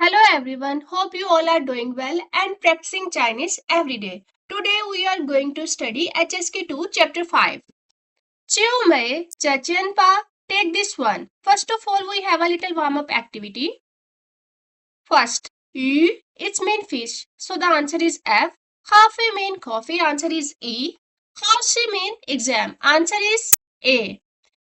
Hello everyone, hope you all are doing well and practicing Chinese every day. Today we are going to study HSK 2 chapter 5. 就买这件吧 Take this one. First of all, we have a little warm-up activity. First, yu, it's mean fish, so the answer is F. Coffee mean coffee, answer is E. House mean exam, answer is A.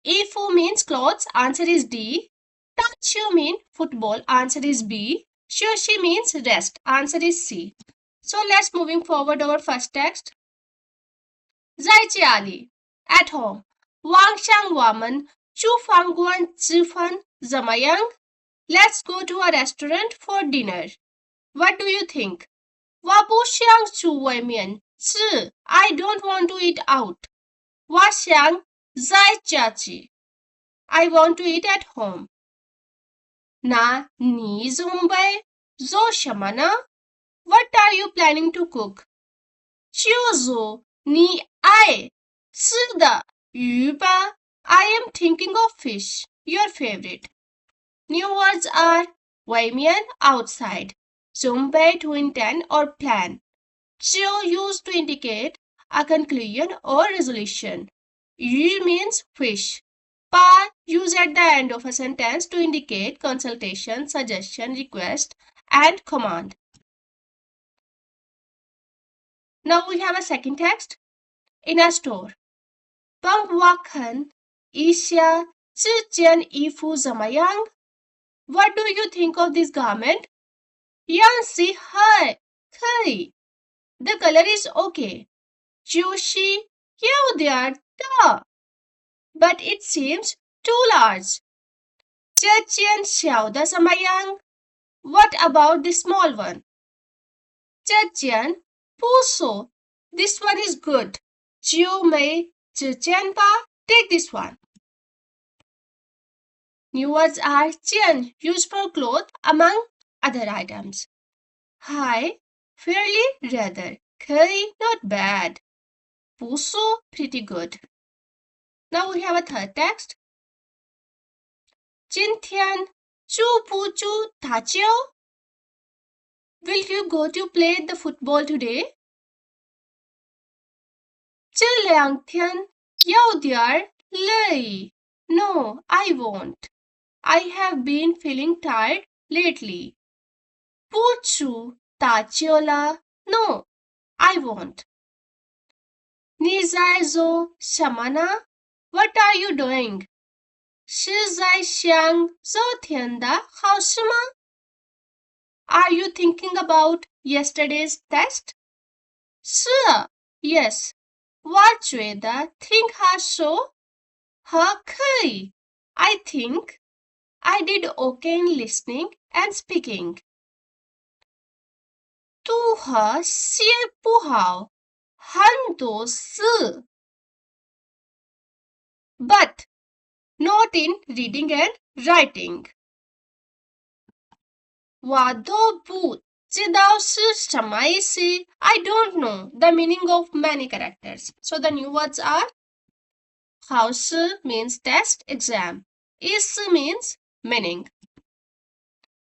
Ifu means clothes, answer is D. Tachu mean football, answer is B. Shoshi means rest, answer is C. So let's moving forward our first text. 在家里 at home. 晚上我们厨房馆吃饭怎么样? Let's go to a restaurant for dinner. What do you think? 我不想去外面吃 I don't want to eat out. 我想在家吃 I want to eat at home. 那你准备做什么呢? What are you planning to cook? 就做你爱吃的鱼吧 I am thinking of fish, your favorite. New words are 外面 outside, 准备 to intend or plan, 就 used to indicate a conclusion or resolution. 鱼 means fish. Pa used at the end of a sentence to indicate consultation, suggestion, request, and command. Now we have a second text. In a store. 帮我看一下这件衣服怎么样? What do you think of this garment? 样式还可以 The color is okay. 就是有点大 But it seems too large. 这件小的怎么样? What about the small one? 这件不错 This one is good. 就买这件吧 Take this one. New words are jiàn, used for cloth among other items. High, fairly, rather. 可以 not bad. 不错 pretty good. Now we have a third text. 今天去不去打球? Will you go to play the football today? 这两天有点累 No, I won't. I have been feeling tired lately. 不去打球了 No, I won't. 你在做什么呢? What are you doing? 是在想昨天的好事吗? Are you thinking about yesterday's test? 是 Yes. 我觉得挺好说还可以 I think I did okay in listening and speaking. 读和写不好很多事 But not in reading and writing. 我都不知道是什么意思 I don't know the meaning of many characters. So the new words are 考试 means test, exam. 意思 means meaning.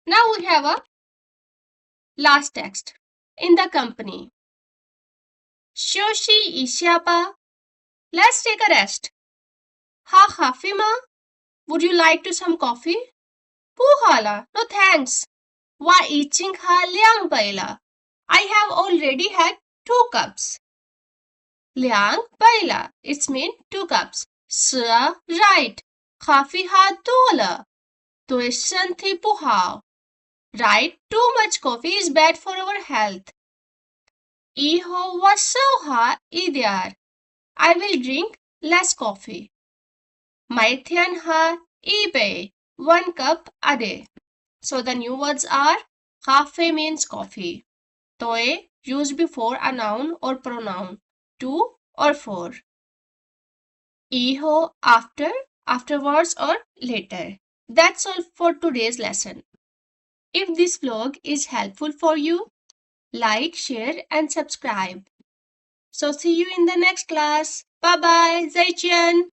Now we have a last text. In the company. 休息一下吧 Let's take a rest. 喝咖啡吗 Would you like to some coffee? 不喝了 No thanks. 我已经喝2杯了 I have already had 2 cups. 2杯了 It's mean 2 cups. 是 right. 咖啡喝多了对身体不好 Right, too much coffee is bad for our health. 以后我少喝一点 I will drink less coffee. 每天喝一杯 1 cup a day. So the new words are cafe means coffee. Toe used before a noun or pronoun. To or for. Iho after, afterwards or later. That's all for today's lesson. If this vlog is helpful for you, like, share and subscribe. So see you in the next class. Bye bye. Jiàn.